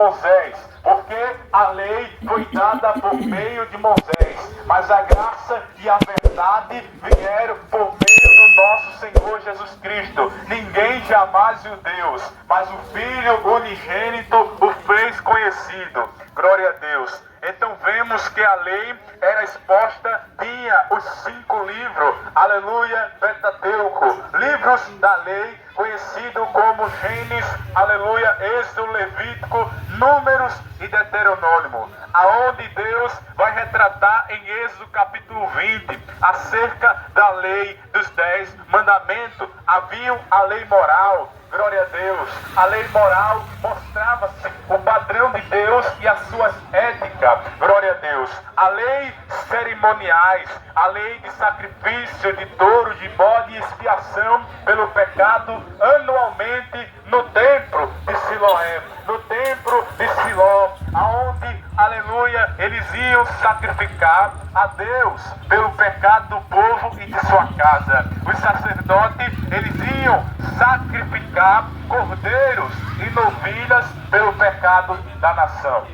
Moisés, porque a lei foi dada por meio de Moisés, mas a graça e a verdade vieram por meio do nosso Senhor Jesus Cristo. Ninguém jamais viu Deus, mas o Filho unigênito o fez conhecido. Glória a Deus. Então vemos que a lei era exposta, tinha os 5 livros, aleluia, Pentateuco, livros da lei, conhecido como Gênesis, aleluia, Êxodo, Levítico, Números e Deuteronômio, aonde Deus vai retratar em Êxodo capítulo 20, acerca da lei dos 10 mandamentos. Havia a lei moral, glória a Deus. A lei moral mostrava-se o padrão de Deus e as suas éticas, glória a Deus. A lei cerimoniais, a lei de sacrifício de touro, de bode e expiação pelo pecado anualmente no templo de Siloé, no templo de Siló, aonde, aleluia, eles iam sacrificar a Deus pelo pecado do povo e de sua casa. Os sacerdotes, eles iam sacrificar cordeiros e novilhas pelo pecado da nação.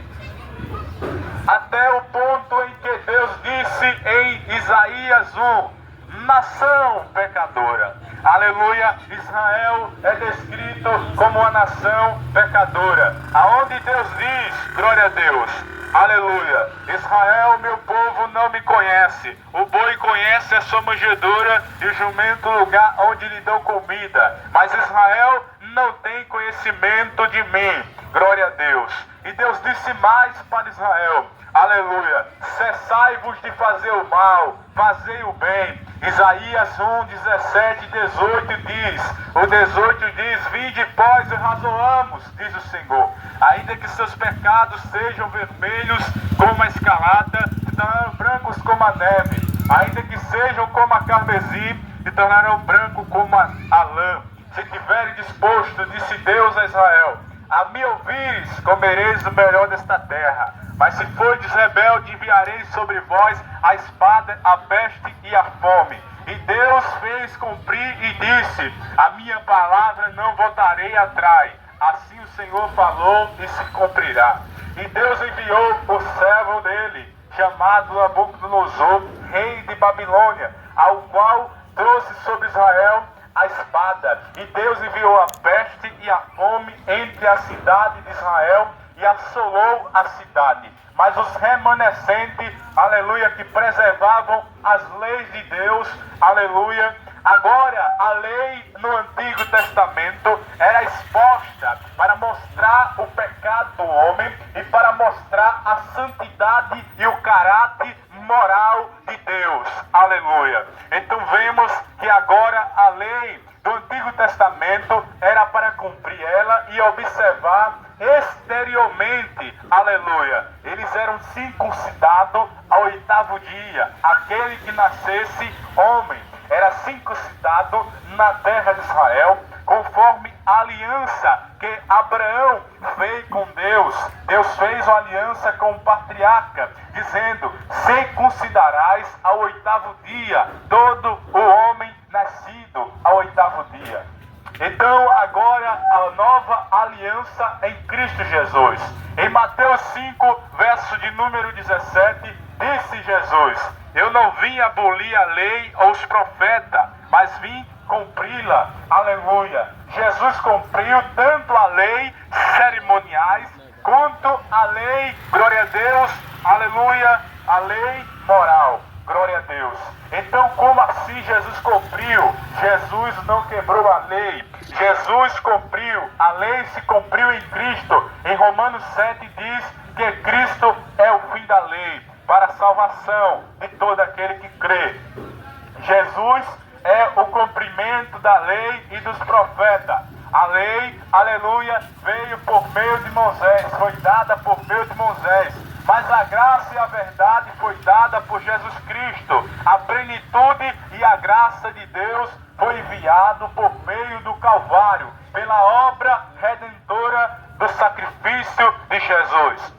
Até o ponto em que Deus disse em Isaías 1, nação pecadora. Aleluia, Israel é descrito como uma nação pecadora. Aonde Deus diz, glória a Deus, aleluia, Israel, meu povo, não me conhece. O boi conhece a sua manjedoura e o jumento o lugar onde lhe dão comida. Mas Israel não tem conhecimento de mim. Glória a Deus. E Deus disse mais para Israel, aleluia, cessai-vos de fazer o mal, fazei o bem. Isaías 1, 17 e 18 diz, o 18 diz, vinde pós e razoamos, diz o Senhor, ainda que seus pecados sejam vermelhos como a escarlata, se tornarão brancos como a neve, ainda que sejam como a carmesim, se tornarão brancos como a lã. Se tiverem disposto, disse Deus a Israel, a me ouvires, comereis o melhor desta terra. Mas se fordes rebelde, enviarei sobre vós a espada, a peste e a fome. E Deus fez cumprir e disse, a minha palavra não voltarei atrás. Assim o Senhor falou e se cumprirá. E Deus enviou o servo dele, chamado Nabucodonosor, rei de Babilônia, ao qual trouxe sobre Israel a espada. E Deus enviou a peste e a fome entre a cidade de Israel e assolou a cidade. Mas os remanescentes, aleluia, que preservavam as leis de Deus, aleluia. Agora, a lei no Antigo Testamento era exposta para mostrar o pecado do homem e para mostrar a santidade e o caráter moral de Deus, aleluia. Então vemos que agora a lei do Antigo Testamento era para cumprir ela e observar exteriormente, aleluia. Eles eram circuncidados ao 8º dia, aquele que nascesse homem era circuncidado na terra de Israel, conforme a aliança que Abraão fez com Deus. Deus fez uma aliança com o patriarca, dizendo, circuncidarás ao 8º dia todo o homem nascido ao 8º dia. Então agora a nova aliança em Cristo Jesus. Em Mateus 5, verso de número 17, disse Jesus, eu não vim abolir a lei ou os profetas, mas vim cumpri-la. Aleluia. Jesus cumpriu tanto a lei cerimoniais, quanto a lei, glória a Deus, aleluia, a lei moral. Glória a Deus. Então, como assim Jesus cumpriu? Jesus não quebrou a lei. Jesus cumpriu. A lei se cumpriu em Cristo. Em Romanos 7 diz que Cristo é o fim da lei para a salvação de todo aquele que crê. Jesus é o cumprimento da lei e dos profetas. A lei, aleluia, veio por meio de Moisés, foi dada por meio de Moisés. Mas a graça e a verdade foi dada por Jesus Cristo. A plenitude e a graça de Deus foi enviado por meio do Calvário, pela obra redentora do sacrifício de Jesus.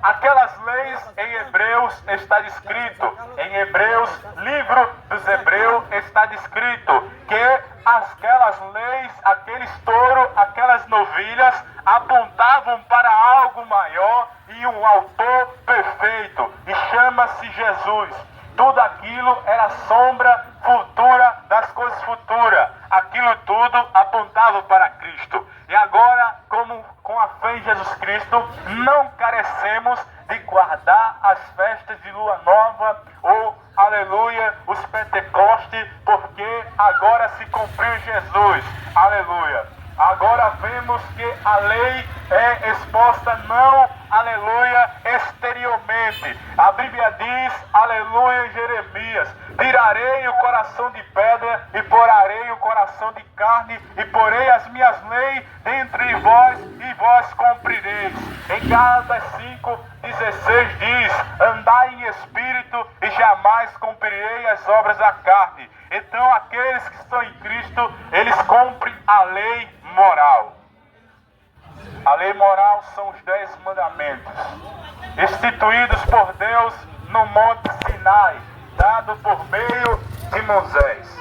Aquelas leis em Hebreus está descrito, em Hebreus, livro dos Hebreus, está descrito que aquelas leis, aquele estouro, aquelas novilhas apontavam para algo maior e um autor perfeito, e chama-se Jesus. Tudo aquilo era sombra futura das coisas futuras. Aquilo tudo apontava para Cristo. E agora, como com a fé em Jesus Cristo, não carecemos de guardar as festas de lua nova ou, aleluia, os Pentecostes, porque agora se cumpriu Jesus. Aleluia. Agora vemos que a lei é exposta não, aleluia, exteriormente. A Bíblia diz, aleluia, em Jeremias: tirarei o coração de pedra e porarei o coração de carne, e porei as minhas leis dentre vós, e vós cumprireis. Em Gálatas 5:16 diz: andai em espírito e jamais cumprirei as obras da carne. Então aqueles que estão em Cristo, eles cumprem a lei moral. A lei moral são os 10 mandamentos, instituídos por Deus no Monte Sinai, dado por meio de Moisés.